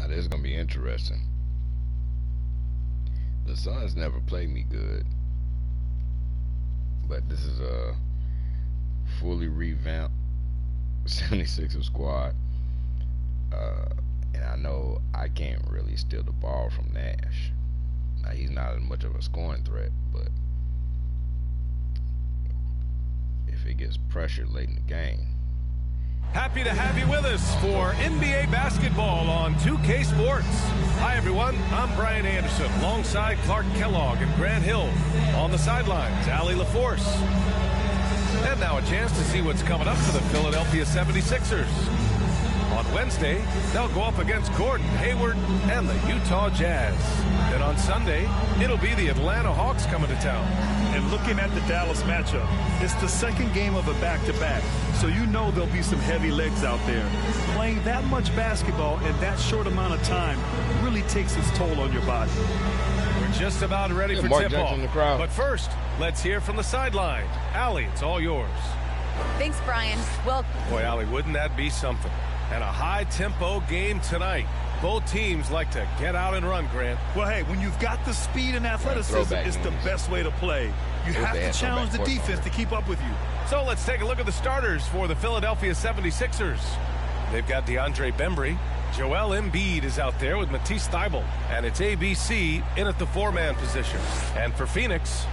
Now this is gonna be interesting. The Suns never played me good, but this is a fully revamped 76er squad, and I know I can't really steal the ball from Nash. Now he's not as much of a scoring threat, but if it gets pressured late in the game. Happy to have you with us for NBA basketball on 2K Sports. Hi, everyone. I'm Brian Anderson, alongside Clark Kellogg and Grant Hill. On the sidelines, Allie LaForce. And now a chance to see what's coming up for the Philadelphia 76ers. On Wednesday, they'll go up against Gordon Hayward and the Utah Jazz. Then on Sunday, it'll be the Atlanta Hawks coming to town. And looking at the Dallas matchup, it's the second game of a back-to-back, so you know there'll be some heavy legs out there. Playing that much basketball in that short amount of time really takes its toll on your body. We're just about ready for tip-off. But first, let's hear from the sideline. Allie, it's all yours. Thanks, Brian. Well, boy, Allie, wouldn't that be something? And a high-tempo game tonight. Both teams like to get out and run, Grant. Well, hey, when you've got the speed and athleticism, it's the best way to play. You have to challenge the defense to keep up with you. So let's take a look at the starters for the Philadelphia 76ers. They've got Deandre Bembry. Joel Embiid is out there with Matisse Thybulle. And it's ABC in at the four-man position. And for Phoenix,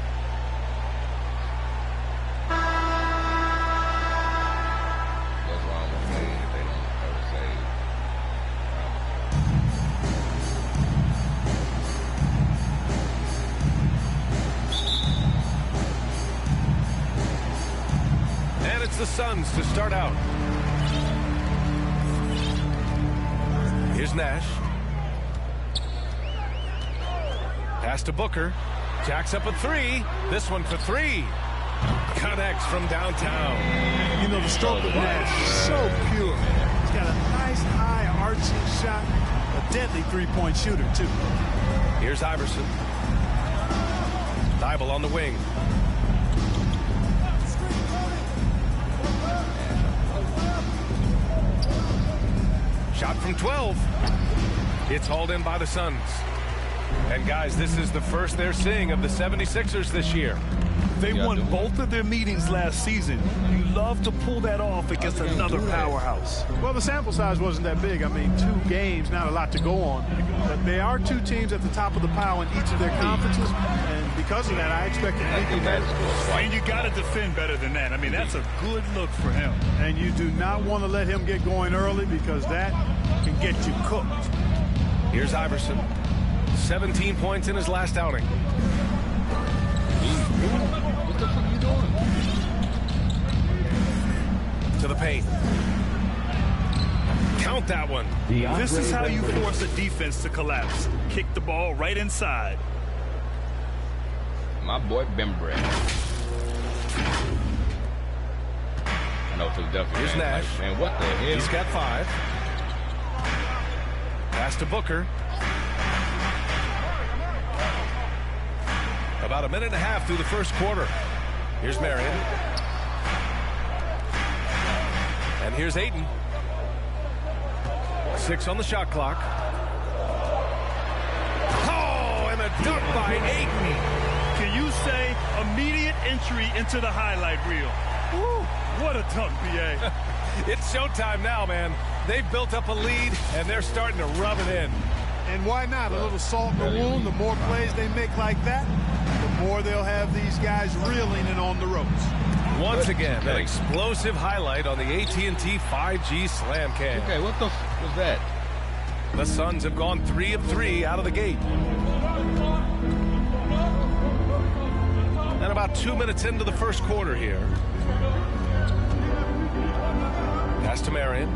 the Suns to start out. Here's Nash. Pass to Booker. Jacks up a three. This one for three. Connects from downtown. You know, the stroke of Nash is so pure. He's got a nice high arching shot. A deadly three-point shooter, too. Here's Iverson. Thybulle on the wing. Shot from 12. It's hauled in by the Suns. And guys, this is the first they're seeing of the 76ers this year. They won both of their meetings last season. You love to pull that off against another powerhouse. Well, the sample size wasn't that big. I mean, 2 games, not a lot to go on. But they are 2 teams at the top of the pile in each of their conferences. And because of that, I expect them to be competitive. And you got to defend better than that. I mean, that's a good look for him. And you do not want to let him get going early because that can get you cooked. Here's Iverson. 17 points in his last outing. What the fuck are you doing? To the paint. Count that one. This is how you force a defense to collapse. Kick the ball right inside. My boy Bembry. No, Philadelphia. Here's Nash. Like, man, what the hell? He's got 5. Pass to Booker. About a minute and a half through the first quarter. Here's Marion. And here's Ayton. 6 on the shot clock. Oh, and a dunk by Ayton. Can you say immediate entry into the highlight reel? Woo, what a dunk, BA. It's showtime now, man. They've built up a lead, and they're starting to rub it in. And why not? A little salt in the wound. The more plays they make like that, the more they'll have these guys reeling and on the ropes. Once again, an explosive highlight on the AT&T 5G Slam Cam. Okay, what the f was that? The Suns have gone 3 of 3 out of the gate. And about 2 minutes into the first quarter here. Pass to Marion.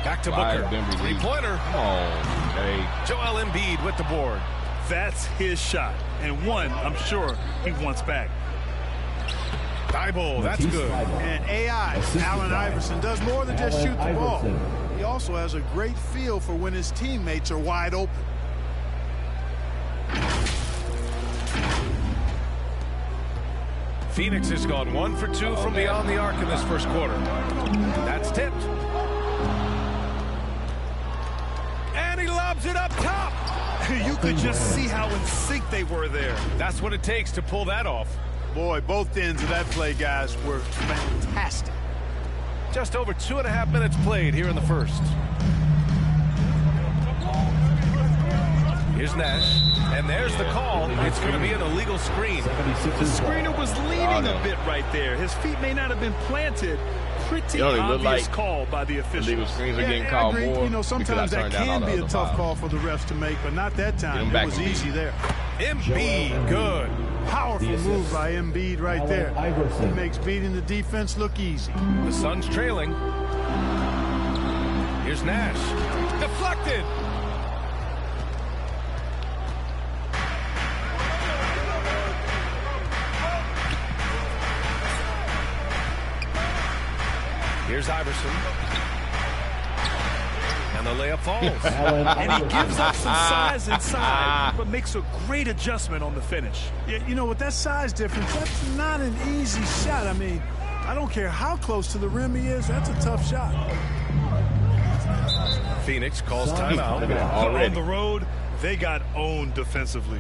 Back to Booker. Three-pointer. Oh, Joel Embiid with the board. That's his shot. And one, I'm sure, he wants back. Thybulle, that's good. And AI, Allen Iverson, does more than just shoot the ball. He also has a great feel for when his teammates are wide open. Phoenix has gone 1 for 2 from beyond the arc in this first quarter. That's tipped. And he lobs it up top. You could just see how in sync they were there. That's what it takes to pull that off. Boy, both ends of that play, guys, were fantastic. Just over 2.5 minutes played here in the first. Here's Nash, and there's the call. It's going to be an illegal screen. The screener was leaning a bit right there. His feet may not have been planted. Pretty obvious call by the officials. Illegal screens are getting called more. You know, sometimes that can be a tough call for the refs to make, but not that time. It was easy there. Embiid, good. Powerful move by Embiid right there. He makes beating the defense look easy. The Suns trailing. Here's Nash. Deflected. Here's Iverson. And the layup falls. And he gives up some size inside, but makes a great adjustment on the finish. Yeah, you know, with that size difference, that's not an easy shot. I mean, I don't care how close to the rim he is. That's a tough shot. Phoenix calls timeout. On the road, they got owned defensively.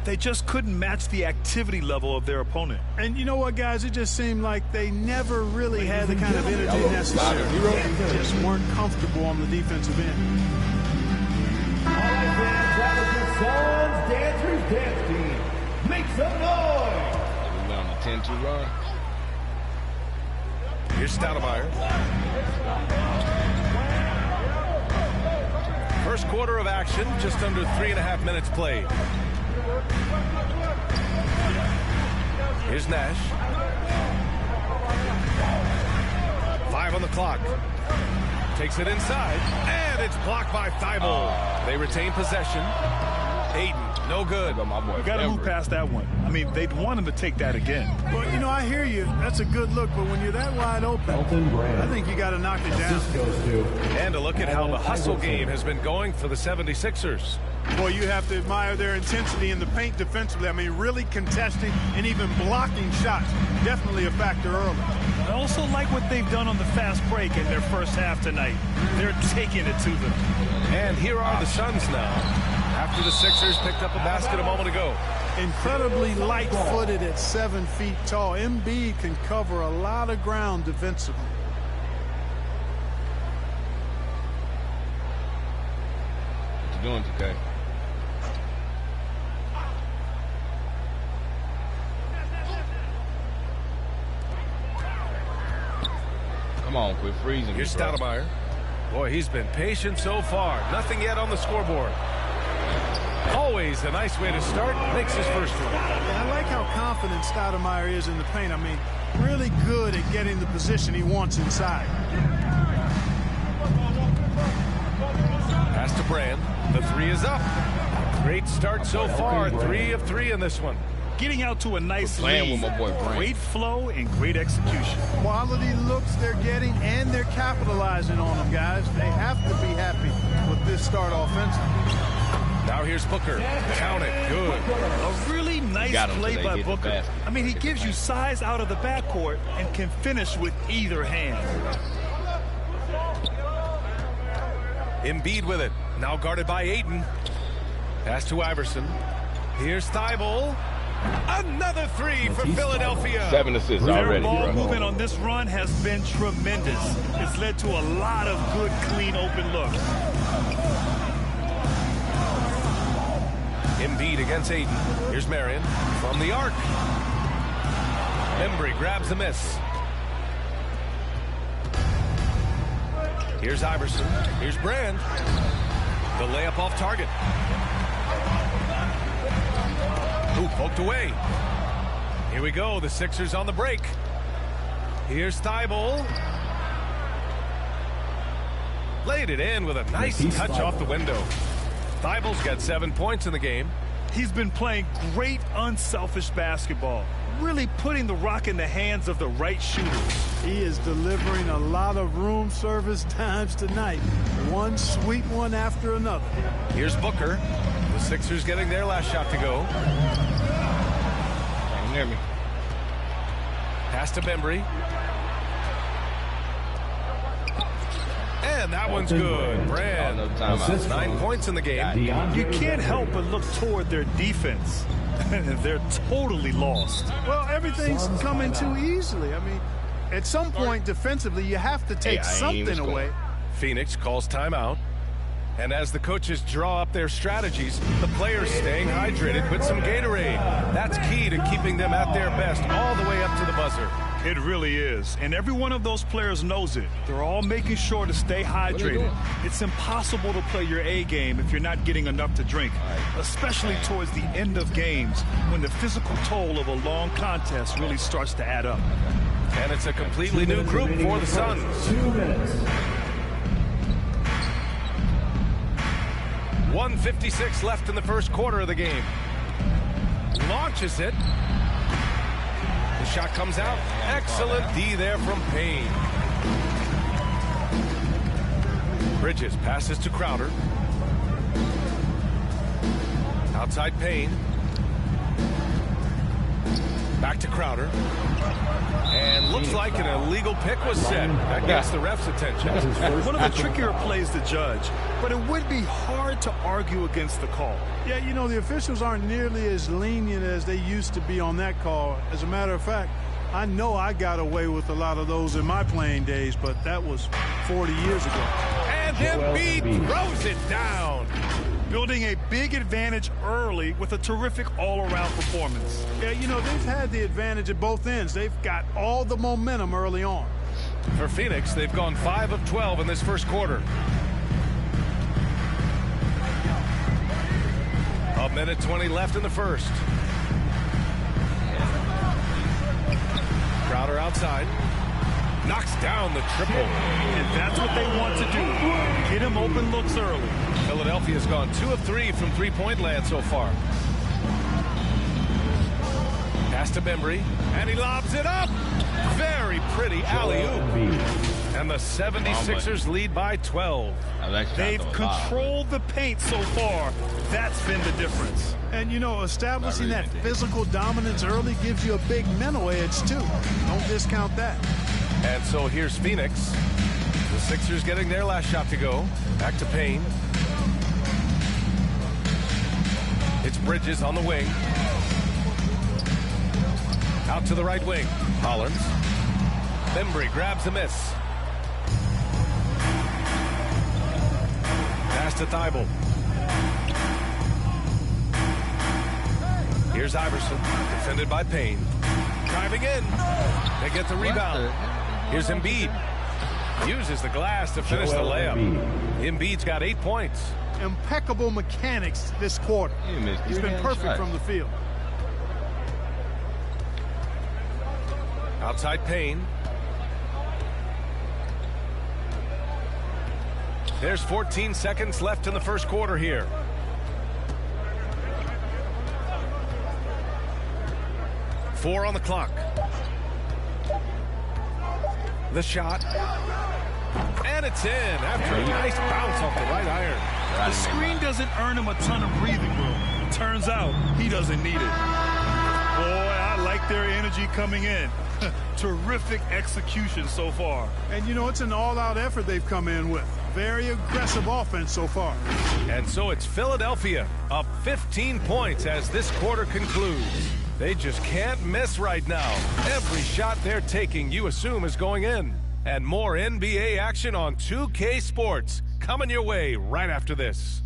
They just couldn't match the activity level of their opponent. And you know what, guys? It just seemed like they never really had the kind of energy necessary. They just weren't comfortable on the defensive end. All right, fans, that was the Suns Dancers Dance Team. Make some noise! We're on a 10-2 run. Here's Stoudemire. First quarter of action, just under 3.5 minutes played. Here's Nash. 5 on the clock. Takes it inside, and it's blocked by Thybulle. They retain possession. Ayton, no good. You got to move past that one. I mean, they'd want him to take that again. Well, you know, I hear you. That's a good look, but when you're that wide open, I think you got to knock it down. And a look at how the hustle game has been going for the 76ers. Boy, you have to admire their intensity in the paint defensively. I mean, really contesting and even blocking shots. Definitely a factor early. I also like what they've done on the fast break in their first half tonight. They're taking it to them. And here are the Suns now, after the Sixers picked up a basket a moment ago. Incredibly light-footed at 7 feet tall. Embiid can cover a lot of ground defensively. What you doing today? Come on, quit freezing. Here's Stoudemire. Boy, he's been patient so far. Nothing yet on the scoreboard. Always a nice way to start. Makes his first one. And I like how confident Stoudemire is in the paint. I mean, really good at getting the position he wants inside. Pass to Brand. The 3 is up. Great start so far. 3 of 3 in this one. Getting out to a nice Playing lead. with my boy Brand. Great flow and great execution. Quality looks they're getting, and they're capitalizing on them, guys. They have to be happy with this start offensively. Now here's Booker. Count it. Good. A really nice play by Booker. I mean, he gives you size out of the backcourt and can finish with either hand. Embiid with it. Now guarded by Ayton. Pass to Iverson. Here's Thybulle. Another 3 for Philadelphia. 7 assists Their already. ball movement on this run has been tremendous. It's led to a lot of good, clean, open looks. Embiid against Ayton. Here's Marion from the arc. Bembry grabs the miss. Here's Iverson. Here's Brand. The layup off target. Ooh, poked away. Here we go. The Sixers on the break. Here's Thybulle. Laid it in with a nice touch off the window. Thybulle's got 7 points in the game. He's been playing great, unselfish basketball. Really putting the rock in the hands of the right shooters. He is delivering a lot of room service times tonight. One sweet one after another. Here's Booker. The Sixers getting their last shot to go. Can't hear me. Pass to Bembry. And that one's good. Brand. 9 points in the game. You can't help but look toward their defense. They're totally lost. Well, everything's coming too easily. I mean, at some point defensively, you have to take something away. Phoenix calls timeout. And as the coaches draw up their strategies, the players staying hydrated with some Gatorade. That's key to keeping them at their best all the way up to the buzzer. It really is. And every one of those players knows it. They're all making sure to stay hydrated. It's impossible to play your A game if you're not getting enough to drink, especially towards the end of games when the physical toll of a long contest really starts to add up. And it's a completely new group for the Suns. 2 minutes. 1:56 left in the first quarter of the game. Launches it. The shot comes out. Excellent D there from Payne. Bridges passes to Crowder. Outside Payne. Back to Crowder. And looks like an illegal pick was set. That gets the ref's attention. One of the trickier plays to judge, but it would be hard to argue against the call. Yeah, you know, the officials aren't nearly as lenient as they used to be on that call. As a matter of fact, I know I got away with a lot of those in my playing days, but that was 40 years ago. And Embiid throws it down. Building a big advantage early with a terrific all-around performance. Yeah, you know, they've had the advantage at both ends. They've got all the momentum early on. For Phoenix, they've gone 5 of 12 in this first quarter. A minute 20 left in the first. Crowder outside. Knocks down the triple. And that's what they want to do. Get him open looks early. Philadelphia's gone 2 of 3 from three-point land so far. Pass to Bembry, and he lobs it up. Very pretty alley-oop. And the 76ers lead by 12. They've controlled the paint so far. That's been the difference. And, you know, establishing that physical dominance early gives you a big mental edge, too. Don't discount that. And so here's Phoenix. The Sixers getting their last shot to go. Back to Payne. It's Bridges on the wing. Out to the right wing. Hollins. Bembry grabs the miss. Pass to Thybulle. Here's Iverson. Defended by Payne. Driving in. They get the rebound. Here's Embiid. Uses the glass to finish the layup. Embiid's got 8 points. Impeccable mechanics this quarter. He's been perfect from the field. Outside Payne. There's 14 seconds left in the first quarter here. Four on the clock. The shot. And it's in after a nice bounce off the right iron. The screen doesn't earn him a ton of breathing room. Turns out he doesn't need it. Boy, I like their energy coming in. Terrific execution so far. And, you know, it's an all-out effort they've come in with. Very aggressive offense so far. And so it's Philadelphia up 15 points as this quarter concludes. They just can't miss right now. Every shot they're taking, you assume, is going in. And more NBA action on 2K Sports coming your way right after this.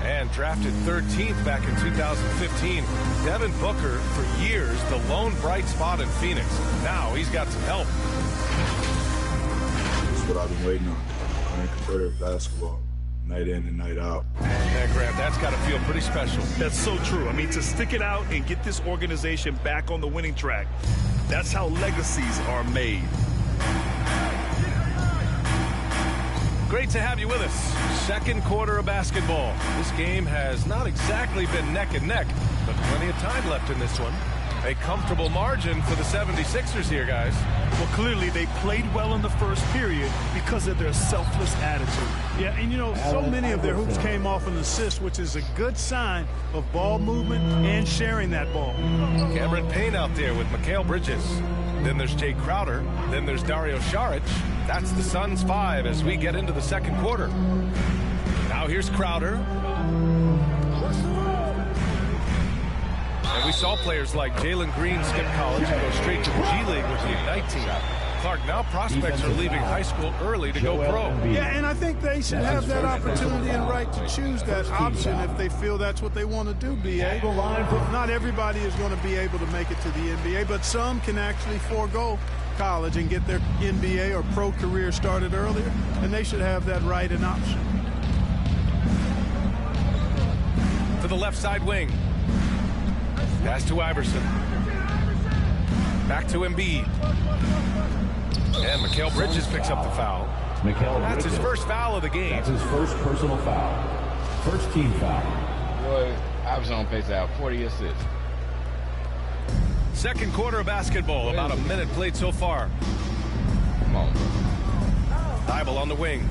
And drafted 13th back in 2015, Devin Booker, for years, the lone bright spot in Phoenix. Now he's got some help. That's what I've been waiting on. Playing competitive basketball, night in and night out. Yeah, Grant, that's got to feel pretty special. That's so true. I mean, to stick it out and get this organization back on the winning track, that's how legacies are made. Great to have you with us. Second quarter of basketball. This game has not exactly been neck and neck, but plenty of time left in this one. A comfortable margin for the 76ers here, guys. Well, clearly they played well in the first period because of their selfless attitude. Yeah, and you know, so many of their hoops came off an assist, which is a good sign of ball movement and sharing that ball. Cameron Payne out there with Mikal Bridges. Then there's Jay Crowder. Then there's Dario Saric. That's the Suns 5 as we get into the second quarter. Now here's Crowder. And we saw players like Jalen Green skip college and go straight to the G League with the Ignite team. Clark, now prospects are leaving high school early to go pro. Yeah, and I think they should have that opportunity and right to choose that option if they feel that's what they want to do, BA. Not everybody is going to be able to make it to the NBA, but some can actually forego college and get their NBA or pro career started earlier, and they should have that right and option. To the left side wing. Pass to Iverson. Back to Embiid. And Mikal Bridges picks up the foul. That's his first foul of the game. That's his first personal foul. First team foul. Boy, Iverson on pace to have 40 assists. Second quarter of basketball. About a minute played so far. Come on, bro. Thybulle on the wing.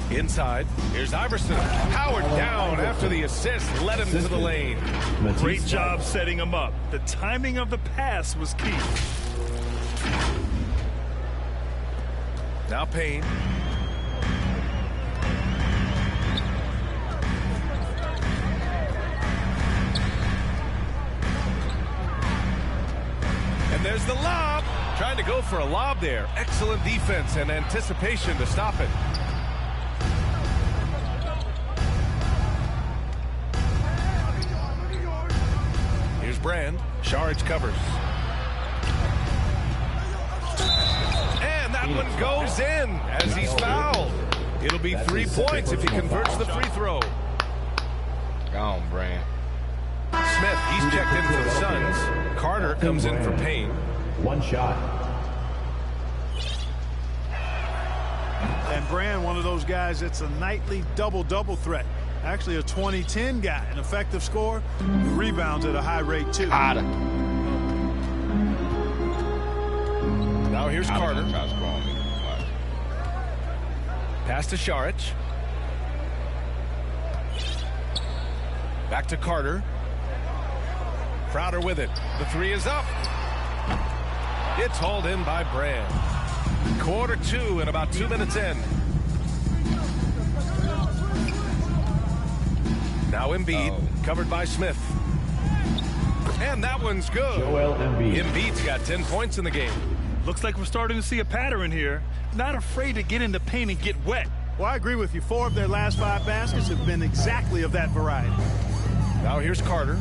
Inside. Here's Iverson. Powered down after the assist. Led him to the lane. Great job setting him up. The timing of the pass was key. Now Payne. And there's the lob. Trying to go for a lob there. Excellent defense and anticipation to stop it. Here's Brand. Saric covers. And that one goes in as he's fouled. It'll be 3 points if he converts the free throw. Go on, Brand. Smith, he's checked in for the Suns. Carter comes in for Payne. One shot. And Brand, one of those guys that's a nightly double-double threat. Actually a 20-10 guy, an effective scorer, rebounds at a high rate too. Now here's Carter. Pass to Saric. Back to Carter. Crowder with it. The three is up. It's hauled in by Brand. Quarter 2 and about 2 minutes in. Now Embiid, covered by Smith. And that one's good. Embiid's got 10 points in the game. Looks like we're starting to see a pattern here. Not afraid to get in the paint and get wet. Well, I agree with you. 4 of their last 5 baskets have been exactly of that variety. Now here's Carter.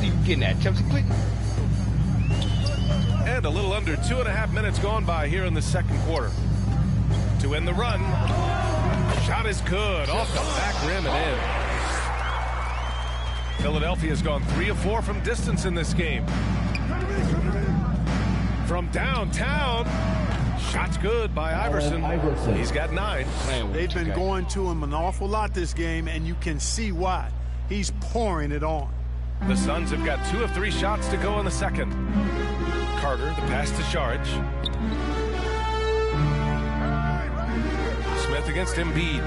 You getting that, Chelsea Clinton? And a little under 2.5 minutes gone by here in the second quarter. To end the run. Shot is good. Off the back rim and in. Philadelphia's gone 3 of 4 from distance in this game. From downtown. Shot's good by Iverson. He's got 9. They've been going to him an awful lot this game, and you can see why. He's pouring it on. The Suns have got 2 of 3 shots to go in the second. Carter, the pass to Saric. Smith against Embiid.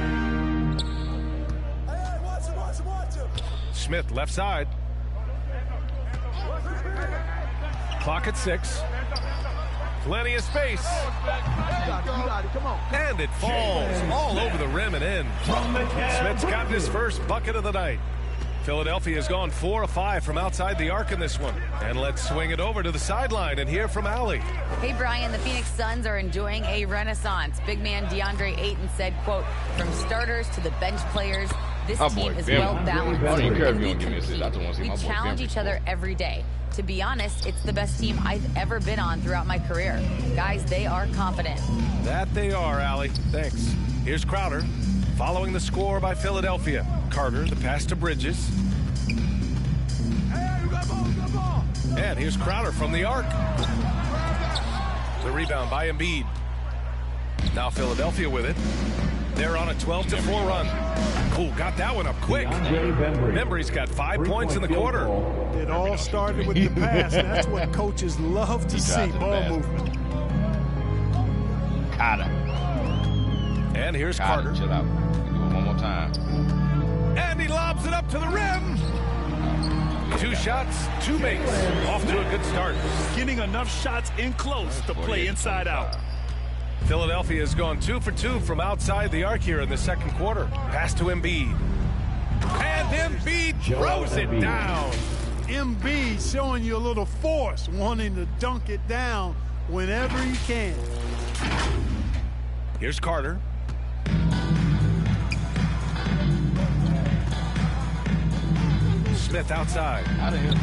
Smith, left side. Clock at 6. Plenty of space. And it falls all over the rim and in. Smith's gotten his first bucket of the night. Philadelphia has gone 4 of 5 from outside the arc in this one. And let's swing it over to the sideline and hear from Allie. Hey, Brian, the Phoenix Suns are enjoying a renaissance. Big man Deandre Ayton said, quote, from starters to the bench players, this team is well balanced. I don't even care if you don't give me a assist. I just want to see my boy We challenge Bembry each other every day. To be honest, it's the best team I've ever been on throughout my career. Guys, they are confident. That they are, Allie. Thanks. Here's Crowder, following the score by Philadelphia. Carter, the pass to Bridges. And here's Crowder from the arc. The rebound by Embiid. Now Philadelphia with it. They're on a 12-4 run. Oh, got that one up quick. Bembry's got 5 points in the quarter. It all started with the pass. That's what coaches love to see, ball movement. Carter. And here's Carter. Chill out. Do it one more time. And he lobs it up to the rim. 2 shots, 2 makes. Off to a good start. Getting enough shots in close to play inside out. Philadelphia has gone 2 for 2 from outside the arc here in the second quarter. Pass to Embiid. And Embiid throws it down. Embiid showing you a little force, wanting to dunk it down whenever he can. Here's Carter. Smith outside. Out of here.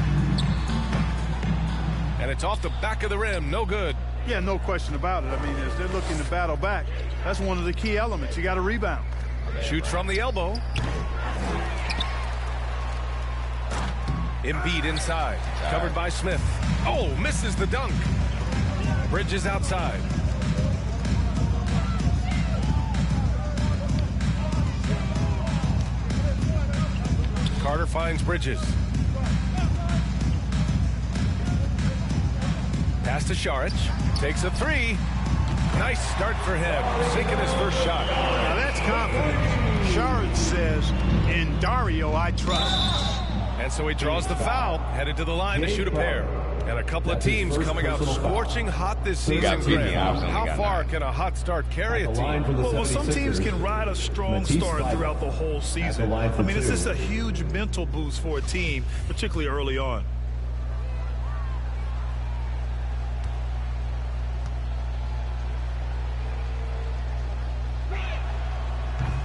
And it's off the back of the rim. No good. Yeah, no question about it. I mean, as they're looking to battle back, that's one of the key elements. You got to rebound. Shoots from the elbow. Embiid inside. Covered by Smith. Oh, misses the dunk. Bridges outside. Carter finds Bridges. Pass to Saric. Takes a 3. Nice start for him. Sinking his first shot. Now that's confidence. Saric says, in Dario, I trust. And so he draws the foul, headed to the line to shoot a pair. And a couple of teams coming out scorching hot this season. How far can a hot start carry a team? Well, some teams can ride a strong start throughout the whole season. I mean, this is a huge mental boost for a team, particularly early on.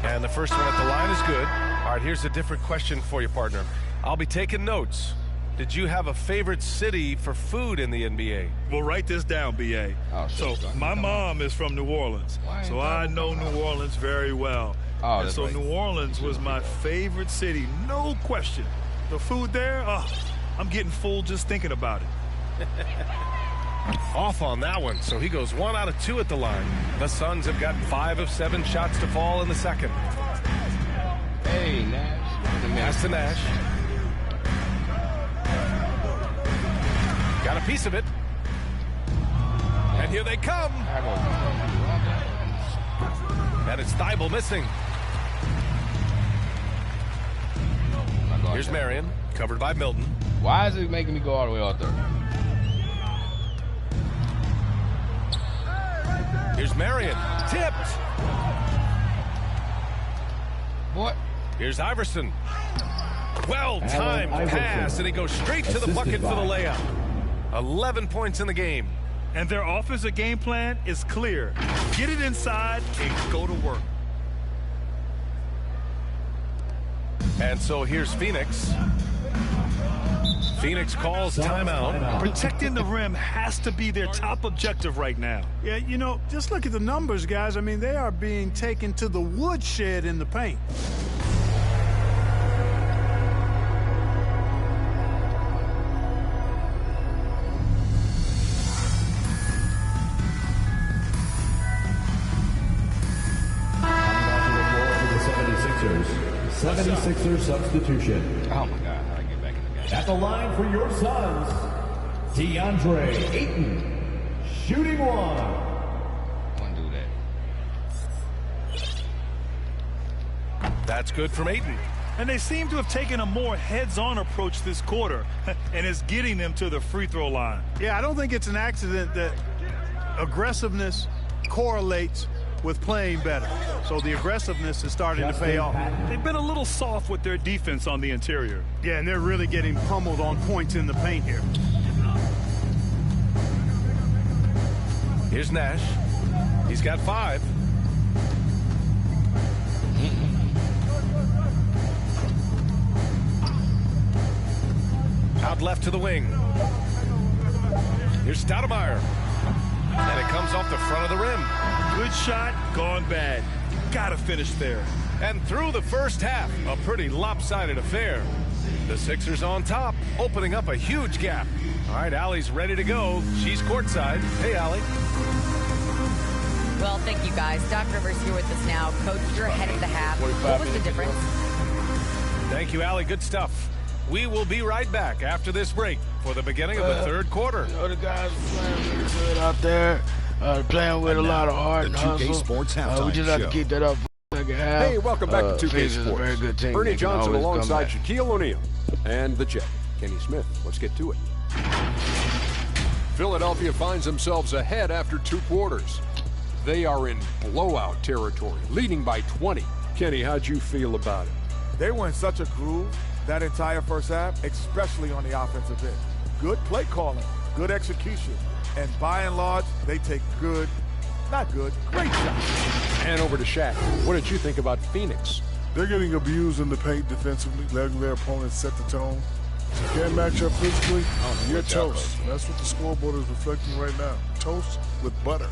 And the first one at the line is good. All right, here's a different question for you, partner. I'll be taking notes. Did you have a favorite city for food in the NBA? Well, write this down, B.A. Oh, so my mom is from New Orleans, so I know New Orleans very well. Oh, and so right. New Orleans was my favorite city, no question. The food there, I'm getting full just thinking about it. Off on that one, so he goes 1 out of 2 at the line. The Suns have got 5 of 7 shots to fall in the second. Hey, Nash. Pass to Nash. Got a piece of it. And here they come. And it's Thybulle missing. Here's Marion, covered by Milton. Why is it making me go all the way out there? Here's Marion, tipped. What? Here's Iverson. Well-timed pass, and he goes straight to the bucket for the layup. 11 points in the game. And their offensive game plan is clear. Get it inside and go to work. And so here's Phoenix. Phoenix calls timeout. Protecting the rim has to be their top objective right now. Yeah, you know, just look at the numbers, guys. I mean, they are being taken to the woodshed in the paint. For the 76ers substitution. Oh, my God. How do I get back in the game? At the line for your Suns, Deandre Ayton, shooting 1. Want to do that. That's good from Ayton. And they seem to have taken a more heads-on approach this quarter, and it's getting them to the free throw line. Yeah, I don't think it's an accident that aggressiveness correlates with playing better. So the aggressiveness is starting to pay off. They've been a little soft with their defense on the interior. Yeah, and they're really getting pummeled on points in the paint here. Here's Nash. He's got 5. Out left to the wing. Here's Stoudemire. And it comes off the front of the rim. Good shot, gone bad. Gotta finish there. And through the first half, a pretty lopsided affair. The Sixers on top, opening up a huge gap. All right, Allie's ready to go. She's courtside. Hey, Allie. Well, Well, thank you, guys. Doc Rivers here with us now. Coach, you're ahead of the half. What was the difference? Thank you, Allie. Good stuff. We will be right back after this break for the beginning of the third quarter. You know, the guys are playing really good out there, playing with a lot of heart and hustle. 2K Sports halftime we just have to keep that up for the second half. Hey, welcome back to 2K Phoenix Sports. is a very good team. Bernie They can Johnson always alongside come back. Shaquille O'Neal and the Jet, Kenny Smith. Let's get to it. Philadelphia finds themselves ahead after 2 quarters. They are in blowout territory, leading by 20. Kenny, how'd you feel about it? They were in such a groove that entire first half, especially on the offensive end. Good play calling, good execution, and by and large, they take great shots. And over to Shaq. What did you think about Phoenix? They're getting abused in the paint defensively, letting their opponents set the tone. If you can't match up physically, you're toast. That's what the scoreboard is reflecting right now. Toast with butter.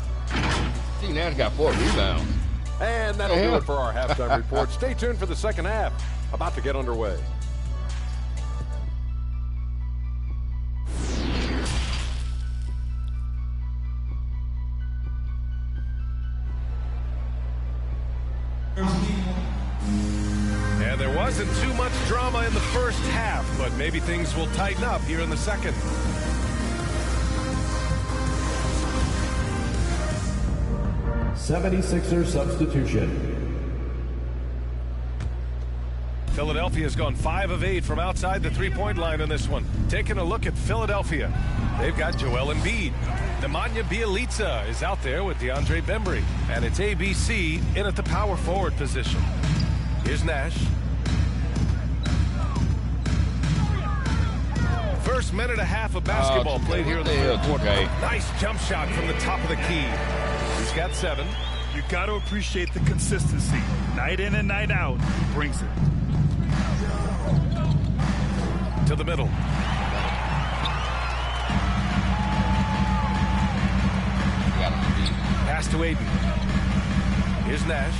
Nash got 4 rebounds. And that'll do it for our halftime report. Stay tuned for the second half. About to get underway. And there wasn't too much drama in the first half, but maybe things will tighten up here in the second. '76ers substitution. Philadelphia's gone 5 of 8 from outside the three-point line in this one. Taking a look at Philadelphia. They've got Joel Embiid. Nemanja Bjelica is out there with Deandre Bembry. And it's ABC in at the power forward position. Here's Nash. First minute and a half of basketball played here in the third quarter. Nice jump shot from the top of the key. He's got 7. You got to appreciate the consistency. Night in and night out, he brings it. To the middle. Pass to Ayton. Here's Nash.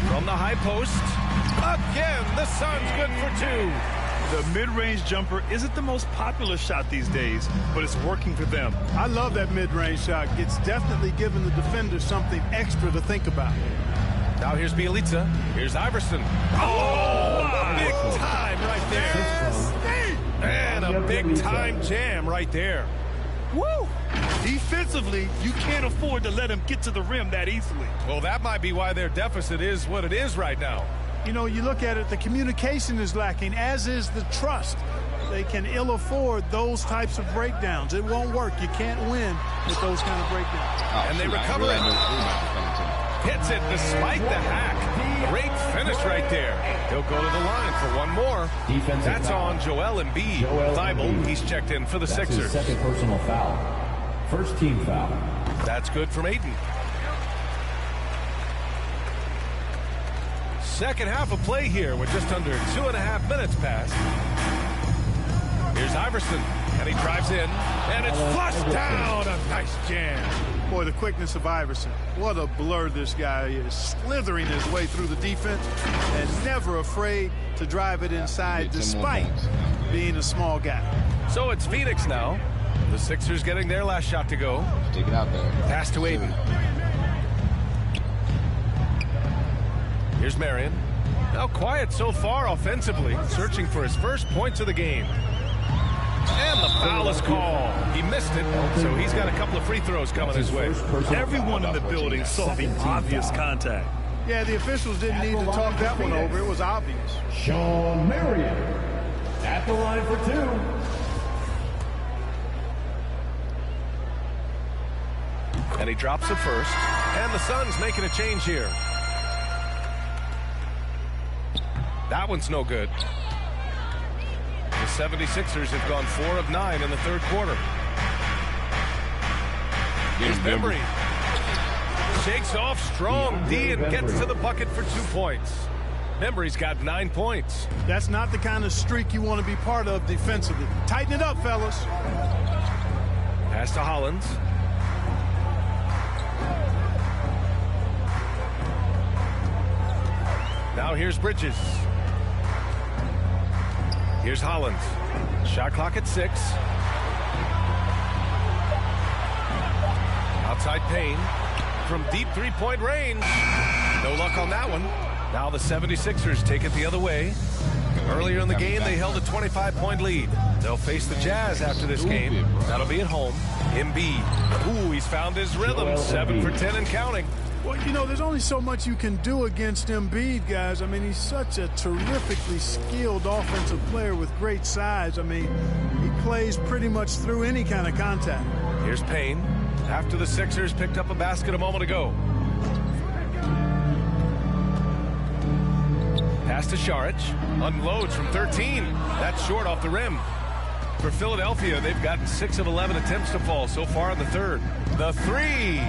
From the high post. Again, the Suns good for 2. The mid-range jumper isn't the most popular shot these days, but it's working for them. I love that mid-range shot. It's definitely giving the defender something extra to think about. Now here's Bjelica. Here's Iverson. Oh, big time right there. And a big time jam right there. Woo! Defensively, you can't afford to let him get to the rim that easily. Well, that might be why their deficit is what it is right now. You know, you look at it, the communication is lacking, as is the trust. They can ill afford those types of breakdowns. It won't work. You can't win with those kind of breakdowns. And they recover it. Hits it despite the hack. Great finish right there. He'll go to the line for one more. That's on Joel Embiid. Thybulle, he's checked in for the Sixers. His second personal foul. First team foul. That's good from Ayton. Second half of play here with just under 2.5 minutes passed. Here's Iverson, and he drives in, and it's flushed down. A nice jam. Boy, the quickness of Iverson. What a blur this guy is. Slithering his way through the defense and never afraid to drive it inside despite being a small guy. So it's Phoenix now. The Sixers getting their last shot to go. Take it out there. Pass to Ayton. Here's Marion. Now quiet so far offensively, searching for his first points of the game. And the foul is called. He missed it, so he's got a couple of free throws coming his way. Everyone in the building saw the obvious contact. Yeah, the officials didn't need to talk that one over. It was obvious. Shawn Marion at the line for 2. And he drops it first. And the Suns making a change here. That one's no good. The 76ers have gone 4 of 9 in the third quarter. Here's Bembry. Shakes off strong D and gets to the bucket for 2 points. Bembry's got 9 points. That's not the kind of streak you want to be part of defensively. Tighten it up, fellas. Pass to Hollins. Now here's Bridges. Here's Hollins. Shot clock at 6. Outside Payne from deep three-point range. No luck on that one. Now the 76ers take it the other way. Earlier in the game, they held a 25-point lead. They'll face the Jazz after this game. That'll be at home. Embiid. Ooh, he's found his rhythm. 7 for 10 and counting. Well, you know, there's only so much you can do against Embiid, guys. I mean, he's such a terrifically skilled offensive player with great size. I mean, he plays pretty much through any kind of contact. Here's Payne. After the Sixers picked up a basket a moment ago. Pass to Saric. Unloads from 13. That's short off the rim. For Philadelphia, they've gotten 6 of 11 attempts to fall so far in the third. The three.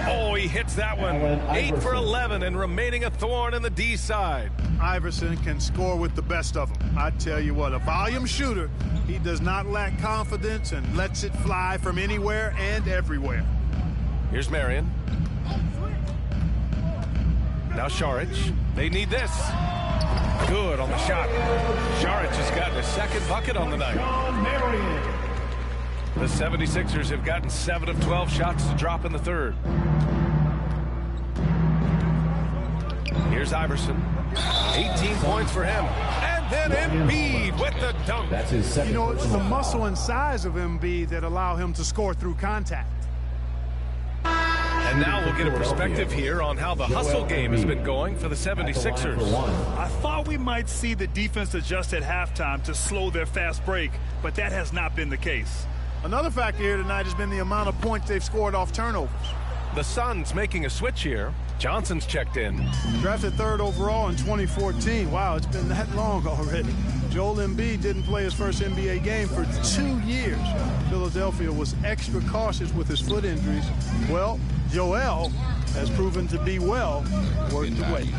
Oh, he hits that one. 8 for 11 and remaining a thorn in the D side. Iverson can score with the best of them. I tell you what, a volume shooter. He does not lack confidence and lets it fly from anywhere and everywhere. Here's Marion. Now Saric. They need this. Good on the shot. Saric has gotten a second bucket on the night. Marion. The 76ers have gotten 7 of 12 shots to drop in the third. Here's Iverson. 18 points for him. And then Embiid with the dunk. That's his second. You know, it's the muscle and size of Embiid that allow him to score through contact. And now we'll get a perspective here on how the hustle game has been going for the 76ers. I thought we might see the defense adjust at halftime to slow their fast break, but that has not been the case. Another factor here tonight has been the amount of points they've scored off turnovers. The Suns making a switch here. Johnson's checked in. Drafted 3rd overall in 2014. Wow, it's been that long already. Joel Embiid didn't play his first NBA game for 2 years. Philadelphia was extra cautious with his foot injuries. Well, Joel has proven to be well worth the wait.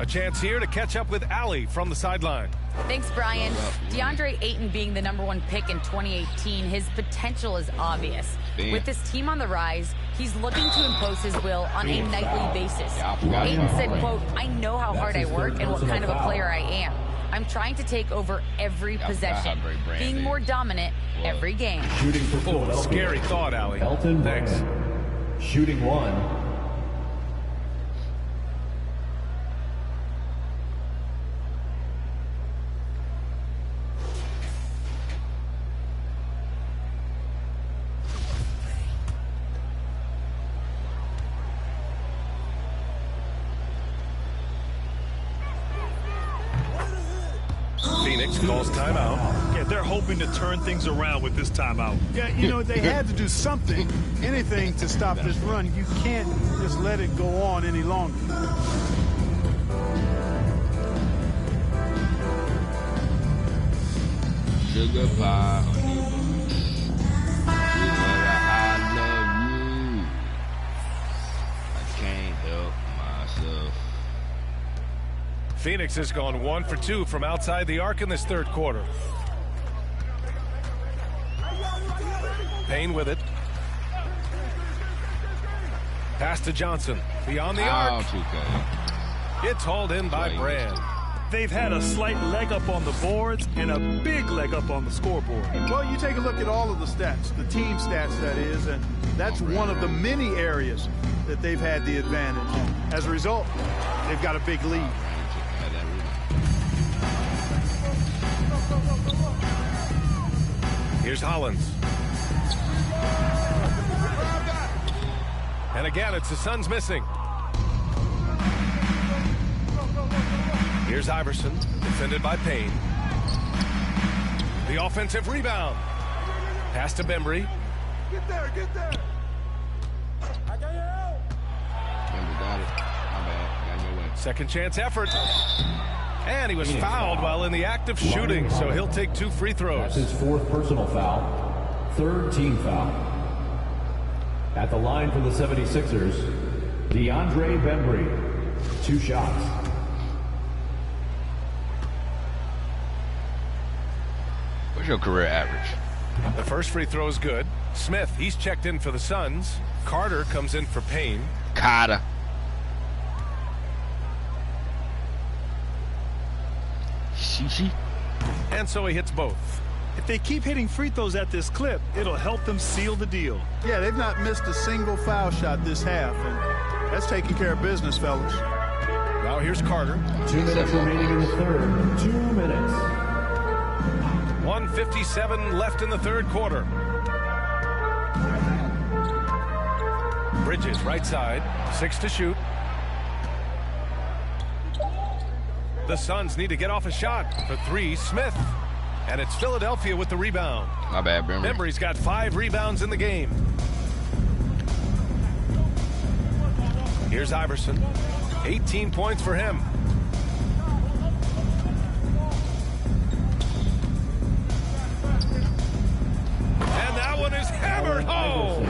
A chance here to catch up with Allie from the sideline. Thanks, Brian. Deandre Ayton being the #1 pick in 2018, his potential is obvious. With this team on the rise, he's looking to impose his will on a nightly basis. Ayton said, quote, "I know how hard I work and what kind of a player I am. I'm trying to take over every possession, being more dominant every game." Shooting for Philadelphia. Scary thought, Allie. Elton. Thanks. Shooting 1. Phoenix calls timeout. Yeah, they're hoping to turn things around with this timeout. Yeah, you know, they had to do something, anything to stop this run. You can't just let it go on any longer. Sugar pie, honey. I love you. I can't help myself. Phoenix has gone 1 for 2 from outside the arc in this third quarter. Payne with it. Pass to Johnson. Beyond the arc. It's hauled in by Brand. They've had a slight leg up on the boards and a big leg up on the scoreboard. Well, you take a look at all of the stats, the team stats that is, and that's one of the many areas that they've had the advantage. And as a result, they've got a big lead. Here's Hollins. And again, it's the Suns missing. Here's Iverson, defended by Payne. The offensive rebound. Pass to Bembry. Get there, get there. I got your help. Bembry got it. My bad. Got your way. Second chance effort. And he was fouled while in the act of shooting, so he'll take 2 free throws. That's his 4th personal foul. 3rd team foul. At the line for the 76ers, Deandre Bembry. 2 shots. What's your career average? The first free throw is good. Smith, he's checked in for the Suns. Carter comes in for Payne. Carter. And so he hits both. If they keep hitting free throws at this clip, it'll help them seal the deal. Yeah, they've not missed a single foul shot this half, and that's taking care of business, fellas. Now here's Carter. 2 minutes remaining in the third. 2 minutes. 1:57 left in the third quarter. Bridges, right side, 6 to shoot. The Suns need to get off a shot. For 3, Smith. And it's Philadelphia with the rebound. My bad, Bembry. Bembry's got 5 rebounds in the game. Here's Iverson. 18 points for him. And that one is hammered home.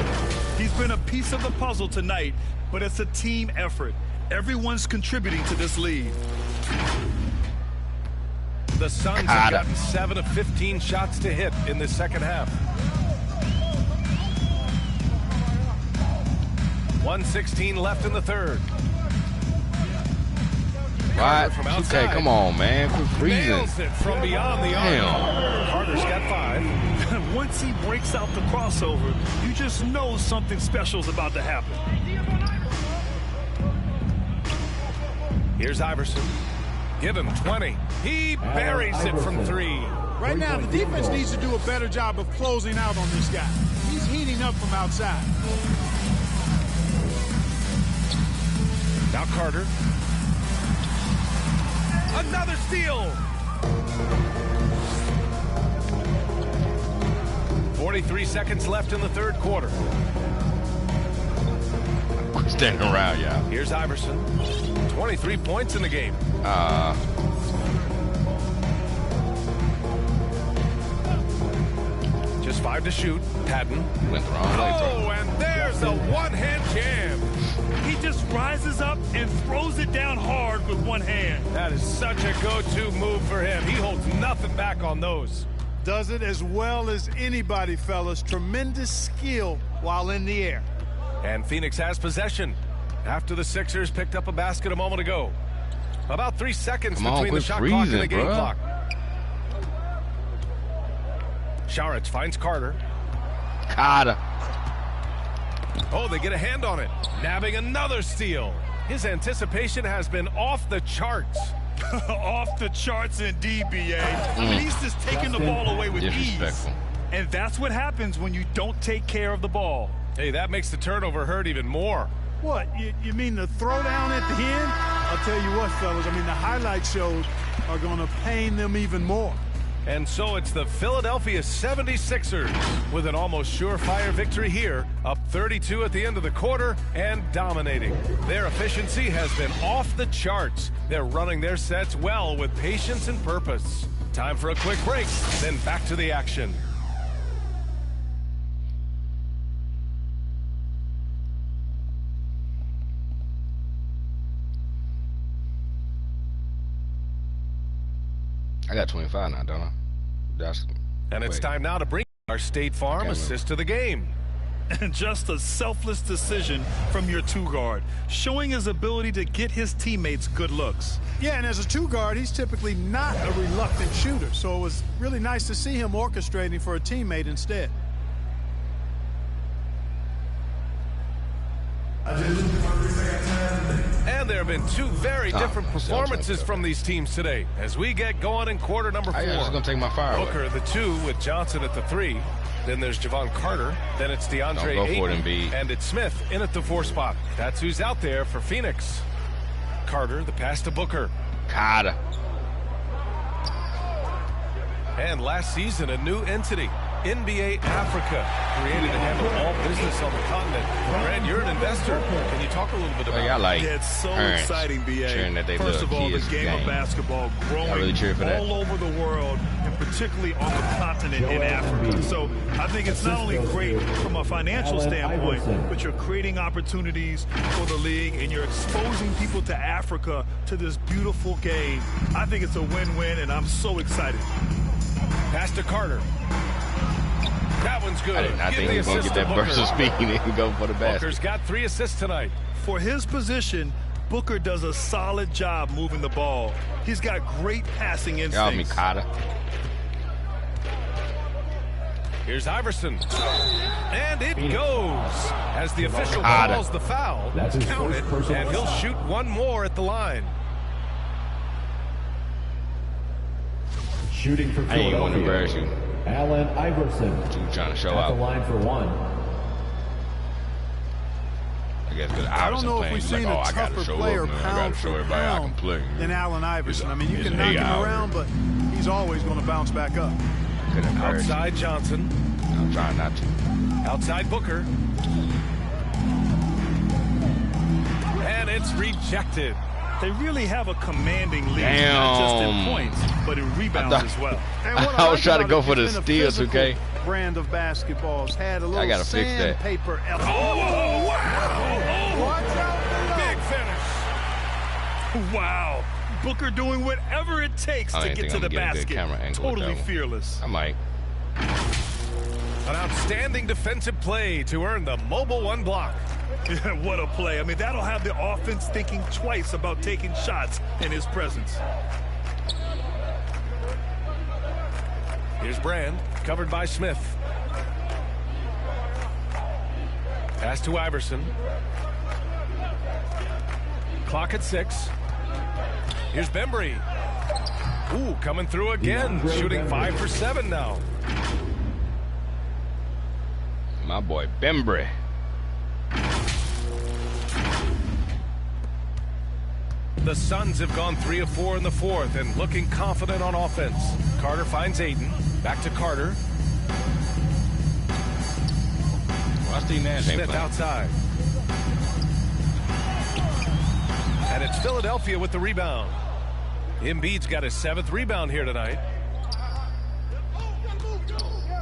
He's been a piece of the puzzle tonight, but it's a team effort. Everyone's contributing to this lead. The Suns have gotten 7 of 15 shots to hit in the second half. 1:16 left in the third. What? Okay, come on, man. Quit freezing. Nails it from beyond the arc. Carter's got 5. Once he breaks out the crossover, you just know something special is about to happen. Here's Iverson. Give him 20. He buries it from 3. Right now, the defense needs to do a better job of closing out on this guy. He's heating up from outside. Now Carter. Another steal. 43 seconds left in the third quarter. Quit standing around, y'all. Here's Iverson. 23 points in the game. Just 5 to shoot. Patton. Went the wrong way, bro. Oh, and there's the one-hand jam. He just rises up and throws it down hard with one hand. That is such a go-to move for him. He holds nothing back on those. Does it as well as anybody, fellas. Tremendous skill while in the air. And Phoenix has possession after the Sixers picked up a basket a moment ago. About 3 seconds between the shot clock and the game clock. Saric finds Carter. Oh, they get a hand on it. Nabbing another steal. His anticipation has been off the charts. Off the charts indeed, B.A. I mean, he's just taking the ball away with ease. And that's what happens when you don't take care of the ball. Hey, that makes the turnover hurt even more. What, you mean the throwdown at the end? I'll tell you what, fellas, I mean, the highlight shows are going to pain them even more. And so it's the Philadelphia 76ers with an almost surefire victory here, up 32 at the end of the quarter and dominating. Their efficiency has been off the charts. They're running their sets well with patience and purpose. Time for a quick break, then back to the action. I got 25 now, don't I? And it's time now to bring our State Farm assist to the game. And just a selfless decision from your 2-guard, showing his ability to get his teammates good looks. Yeah, and as a 2-guard, he's typically not a reluctant shooter, so it was really nice to see him orchestrating for a teammate instead. And there have been 2 very different performances from these teams today as we get going in quarter number 4. I'm just going to take my fire Booker, away. the 2 with Johnson at the 3. Then there's Javon Carter. Then it's Deandre Ayton. And it's Smith in at the 4 spot. That's who's out there for Phoenix. Carter, the pass to Booker. Carter. And last season, a new entity, NBA Africa, created to handle all business on the continent. Brad, you're an investor. Can you talk a little bit about that? It's so exciting, B.A. First of all, the game of basketball growing all over the world, and particularly on the continent in Africa. So I think it's not only great from a financial standpoint, but you're creating opportunities for the league, and you're exposing people to Africa to this beautiful game. I think it's a win-win, and I'm so excited. Pass to Carter. That one's good. I did not think he was going to get that burst of speed and go for the basket. Booker's got 3 assists tonight. For his position, Booker does a solid job moving the ball. He's got great passing instincts. Y'all, Mikal. Here's Iverson. And it goes. As the official calls the foul, count it, and he'll shoot one more at the line. Shooting for Philadelphia, Allen Iverson. You trying to show at out. the line for one. I guess because I don't know if we've seen a tougher player pound for pound than Allen Iverson. I mean, you can knock him around, but he's always going to bounce back up. Outside Johnson. I'm trying not to. Outside Booker. And it's rejected. They really have a commanding lead, not just in points, but in rebounds as well. I was trying to go for the steals, okay? Brand of basketballs had a little I gotta fix that. sandpaper element. Oh, wow! Watch out! Big finish. Wow. Booker doing whatever it takes to get to the basket. Totally fearless. I might. An outstanding defensive play to earn the mobile one block. What a play. I mean, that'll have the offense thinking twice about taking shots in his presence. Here's Brand, covered by Smith. Pass to Iverson. Clock at 6. Here's Bembry. Ooh, coming through again, shooting 5 for 7 now. My boy Bembry. The Suns have gone 3 of 4 in the fourth and looking confident on offense. Carter finds Ayton. Back to Carter. Nash Smith outside. And it's Philadelphia with the rebound. Embiid's got his 7th rebound here tonight.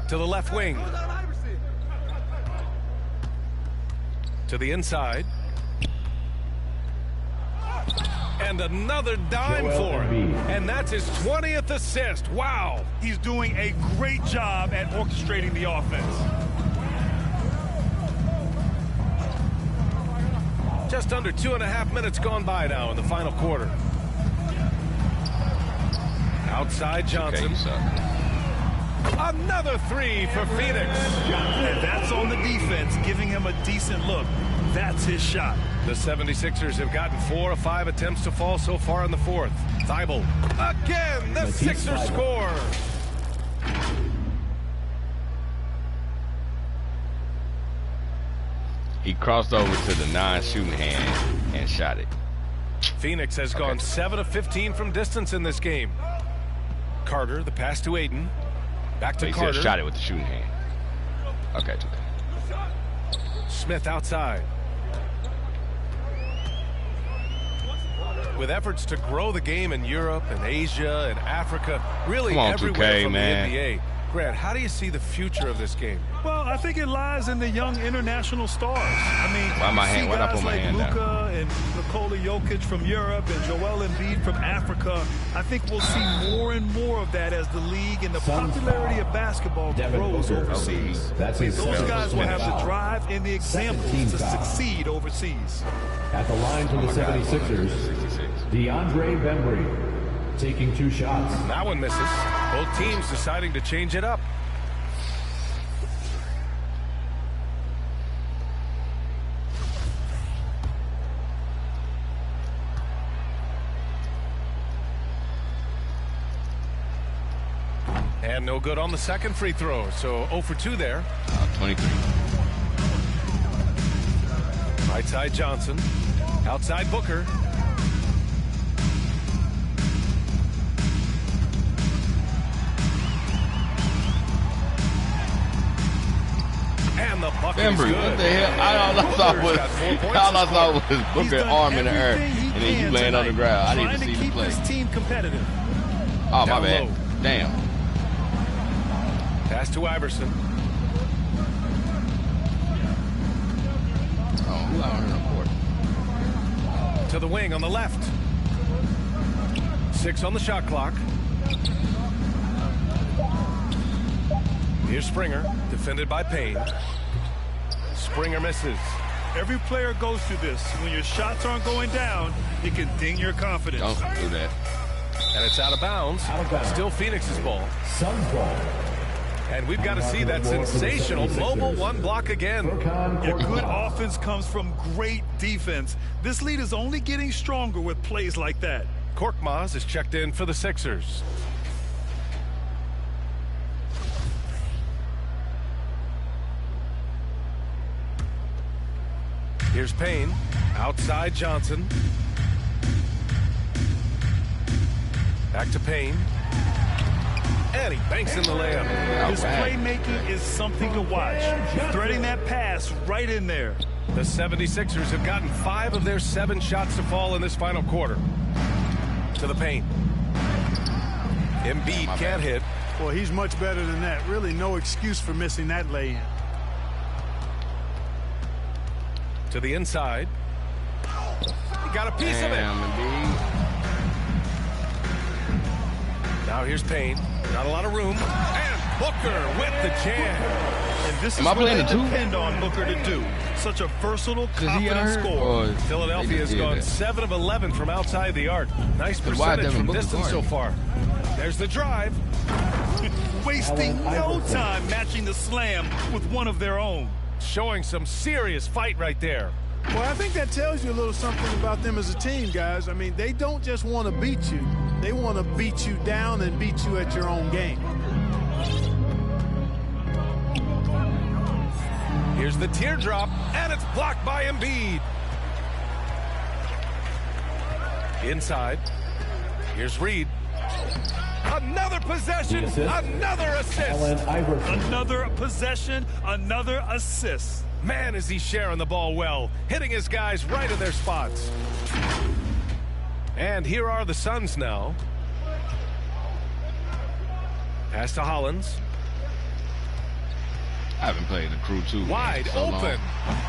To the left wing. To the inside. And another dime for him. And that's his 20th assist. Wow. He's doing a great job at orchestrating the offense. Just under 2.5 minutes gone by now in the final quarter. Outside Johnson. Another 3 for Phoenix. And that's on the defense, giving him a decent look. That's his shot. The 76ers have gotten 4 of 5 attempts to fall so far in the fourth. Thybulle. Again, the Sixers score. He crossed over to the non-shooting hand and shot it. Phoenix has gone 7 of 15 from distance in this game. Carter, the pass to Ayton. Back to Carter. He shot it with the shooting hand. Okay. Smith outside. With efforts to grow the game in Europe and Asia and Africa, really everywhere from the NBA. Grant, how do you see the future of this game? Well, I think it lies in the young international stars. I mean, why not put my hand down? Luka and Nikola Jokic from Europe and Joel Embiid from Africa. I think we'll see more and more of that as the league and the popularity of basketball grows overseas. Those guys will have the drive and the examples to succeed overseas. At the line for the 76ers, Deandre Bembry. Taking 2 shots. That one misses. Both teams deciding to change it up. And no good on the second free throw. So 0 for 2 there. 23. Right side Johnson. Outside Booker. And the bucket is good. What the hell? All I saw was Booker arm in the air, and then you laying on the ground. I didn't even see the play. This team competitive. Oh, my bad. Damn. Pass to Iverson. Oh, I don't know. To the wing on the left. 6 on the shot clock. Here's Springer, defended by Payne. Springer misses. Every player goes through this. When your shots aren't going down, it can ding your confidence. Don't do that. And it's out of bounds. Still Phoenix's ball. Suns ball. And we've got to see that sensational mobile one block again. Yeah, good offense comes from great defense. This lead is only getting stronger with plays like that. Korkmaz is checked in for the Sixers. Here's Payne. Outside Johnson. Back to Payne. And he banks in the layup. His playmaking is something to watch. Threading that pass right in there. The 76ers have gotten 5 of their 7 shots to fall in this final quarter. To the paint. Embiid can't hit. Well, he's much better than that. Really no excuse for missing that lay-in. To the inside. He got a piece of it. Now here's Payne. Not a lot of room. And Booker with the jam. And this is what they depend on Booker to do. Such a versatile, confident scorer. Philadelphia has gone 7 of 11 from outside the arc. Nice percentage from distance so far. There's the drive. Wasting no time matching the slam with one of their own. Showing some serious fight right there. Well, I think that tells you a little something about them as a team, guys. I mean, they don't just want to beat you. They want to beat you down and beat you at your own game. Here's the teardrop, and it's blocked by Embiid. Inside. Here's Reed. Another possession, another assist. Another possession, another assist. Man, is he sharing the ball well, hitting his guys right in their spots. And here are the Suns now. Pass to Hollins. I haven't played the crew too. Wide open.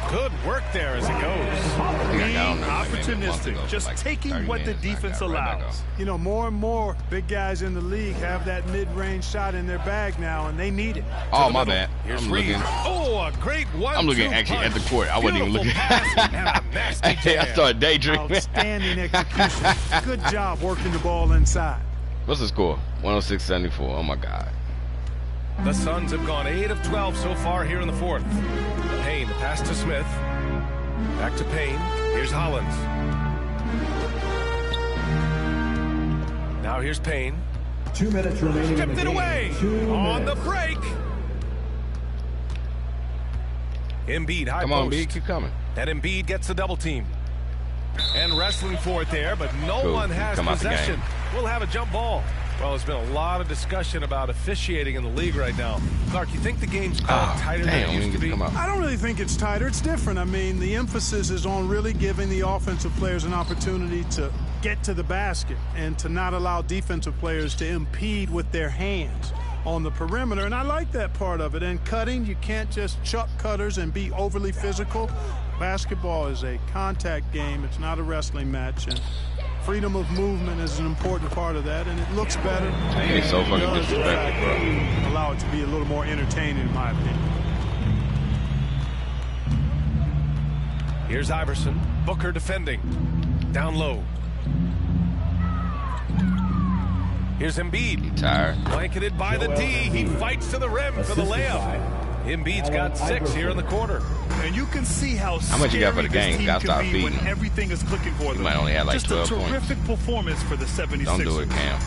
Good work there as it goes. Being opportunistic, just taking what the defense allows. You know, more and more big guys in the league have that mid-range shot in their bag now, and they need it. Oh, my bad. Here's I'm Reed. looking. Oh, a great one. I'm looking actually at the court. I wasn't even looking. I started daydreaming. Outstanding execution. Good job working the ball inside. What's the score? 106-74. Oh, my God. The Suns have gone 8 of 12 so far here in the fourth. Payne, pass to Smith. Back to Payne. Here's Hollins. Now here's Payne. 2 minutes remaining. Tipped it away on the break. Embiid high post. Come on, Embiid, keep coming. And Embiid gets the double team. And wrestling for it there, but no one has possession. We'll have a jump ball. Well, there's been a lot of discussion about officiating in the league right now. Clark, you think the game's called tighter than it used to be? I don't really think it's tighter. It's different. I mean, the emphasis is on really giving the offensive players an opportunity to get to the basket and to not allow defensive players to impede with their hands on the perimeter. And I like that part of it. And cutting, you can't just chuck cutters and be overly physical. Basketball is a contact game. It's not a wrestling match. And freedom of movement is an important part of that, and it looks better. It's so fucking disrespectful, bro. Allow it to be a little more entertaining, in my opinion. Here's Iverson. Booker defending. Down low. Here's Embiid. He's tired. Blanketed by the D. He fights to the rim for the layup. Embiid's got 6 here in the quarter. And you can see how much you got for the scary game? this Gotta team start can be feeding. when everything is clicking for them. He might only have like Just 12 a points. terrific performance for the 76ers. Don't do it, Cam.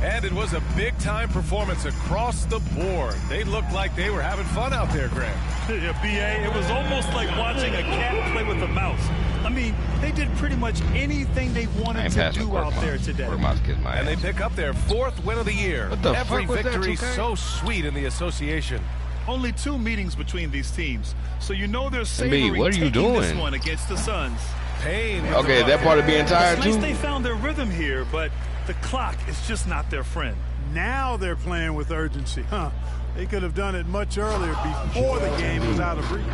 And it was a big-time performance across the board. They looked like they were having fun out there, Grant. Yeah, B.A., it was almost like watching a cat play with a mouse. I mean, they did pretty much anything they wanted to do out there today. And they pick up their 4th win of the year. What the Every fuck was that, victory 2K? so sweet in the association. Only 2 meetings between these teams, so you know they're savoring Embiid, what are you taking this doing? one against the Suns. Payne. Okay, that part of being tired It's too? nice they found their rhythm here, but the clock is just not their friend. Now they're playing with urgency, huh? They could have done it much earlier before the game was out of reach.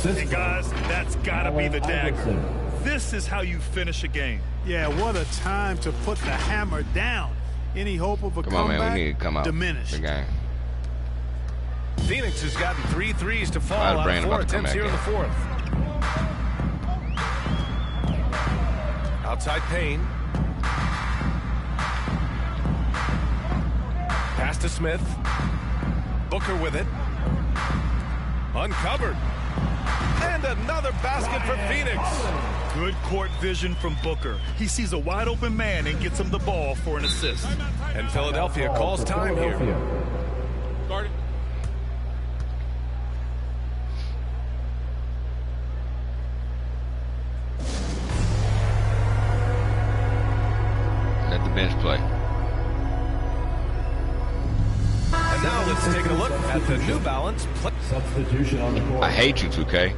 And guys, that's got to be the dagger. This is how you finish a game. Yeah, what a time to put the hammer down. Any hope of a Come on, comeback man, we need to come out. diminished. The game. Phoenix has gotten 3 threes to fall Out of out brain of 4 about to come attempts back here in the in. 4th. Outside Payne. Pass to Smith. Booker with it. Uncovered. And another basket for Phoenix. Good court vision from Booker. He sees a wide open man and gets him the ball for an assist. And Philadelphia calls time here. Guard it. Let the bench play. And now let's take a look at the New Balance play. Substitution on the court. I hate you, 2K.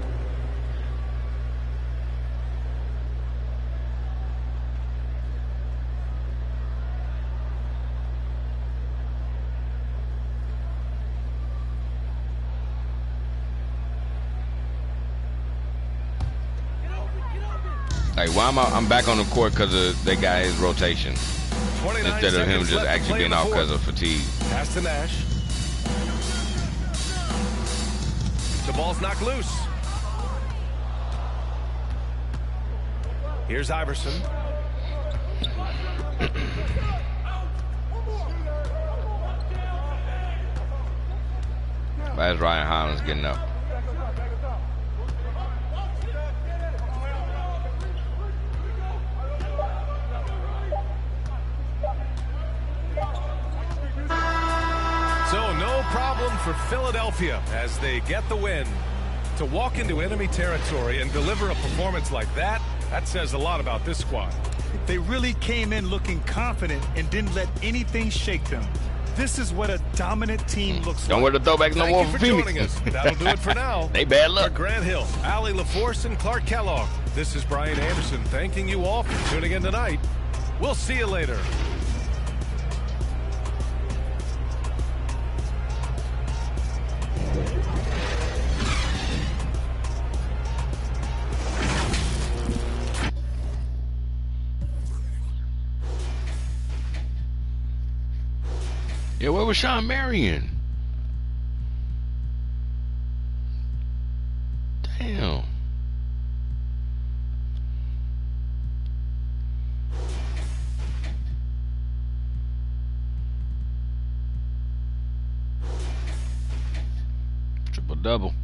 Like, why am I'm back on the court because they got his rotation instead of him just actually being off because of fatigue. Pass to Nash. The ball's knocked loose. Here's Iverson. That's Ryan Hollins getting up. So no problem for Philadelphia as they get the win. To walk into enemy territory and deliver a performance like that, that says a lot about this squad. They really came in looking confident and didn't let anything shake them. This is what a dominant team looks like. Don't wear the throwbacks no more for Phoenix. Joining us. That'll do it for now. They bad luck. For Grant Hill, Allie LaForce, and Clark Kellogg, this is Brian Anderson thanking you all for tuning in tonight. We'll see you later. Yeah, where was Shawn Marion? Damn. Triple double.